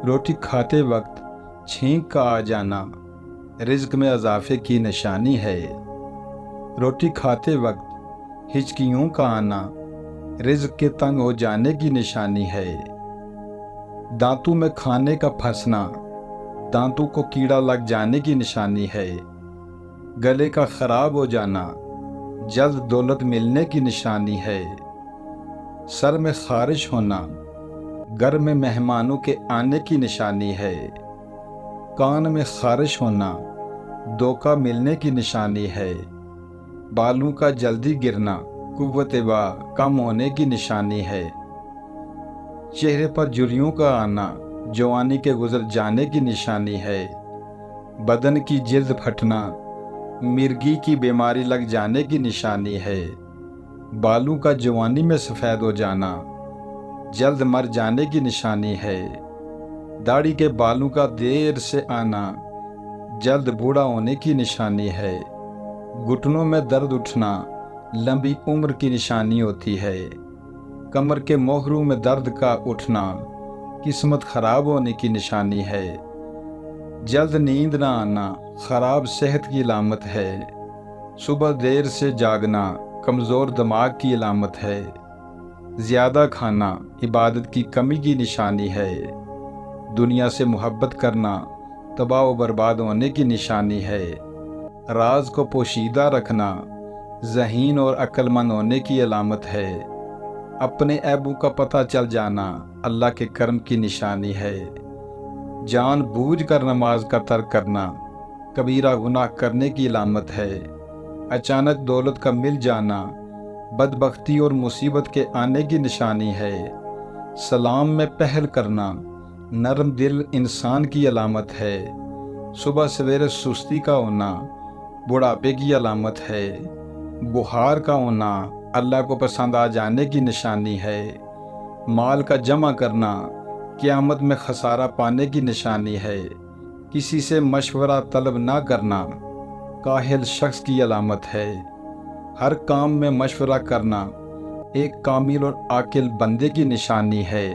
روٹی کھاتے وقت چھینک کا آ جانا رزق میں اضافے کی نشانی ہے۔ روٹی کھاتے وقت ہچکیوں کا آنا رزق کے تنگ ہو جانے کی نشانی ہے۔ دانتوں میں کھانے کا پھنسنا دانتوں کو کیڑا لگ جانے کی نشانی ہے۔ گلے کا خراب ہو جانا جلد دولت ملنے کی نشانی ہے۔ سر میں خارش ہونا گھر میں مہمانوں کے آنے کی نشانی ہے۔ کان میں خارش ہونا دھوکہ ملنے کی نشانی ہے۔ بالوں کا جلدی گرنا قوت وا کم ہونے کی نشانی ہے۔ چہرے پر جھریوں کا آنا جوانی کے گزر جانے کی نشانی ہے۔ بدن کی جلد پھٹنا مرگی کی بیماری لگ جانے کی نشانی ہے۔ بالوں کا جوانی میں سفید ہو جانا جلد مر جانے کی نشانی ہے۔ داڑھی کے بالوں کا دیر سے آنا جلد بوڑھا ہونے کی نشانی ہے۔ گھٹنوں میں درد اٹھنا لمبی عمر کی نشانی ہوتی ہے۔ کمر کے موہروں میں درد کا اٹھنا قسمت خراب ہونے کی نشانی ہے۔ جلد نیند نہ آنا خراب صحت کی علامت ہے۔ صبح دیر سے جاگنا کمزور دماغ کی علامت ہے۔ زیادہ کھانا عبادت کی کمی کی نشانی ہے۔ دنیا سے محبت کرنا تباہ و برباد ہونے کی نشانی ہے۔ راز کو پوشیدہ رکھنا ذہین اور عقل مند ہونے کی علامت ہے۔ اپنے عیبوں کا پتہ چل جانا اللہ کے کرم کی نشانی ہے۔ جان بوجھ کر نماز کا ترک کرنا کبیرہ گناہ کرنے کی علامت ہے۔ اچانک دولت کا مل جانا بدبختی اور مصیبت کے آنے کی نشانی ہے۔ سلام میں پہل کرنا نرم دل انسان کی علامت ہے۔ صبح سویرے سستی کا ہونا بڑھاپے کی علامت ہے۔ بخار کا ہونا اللہ کو پسند آ جانے کی نشانی ہے۔ مال کا جمع کرنا قیامت میں خسارہ پانے کی نشانی ہے۔ کسی سے مشورہ طلب نہ کرنا کاہل شخص کی علامت ہے۔ ہر کام میں مشورہ کرنا ایک کامل اور عاقل بندے کی نشانی ہے۔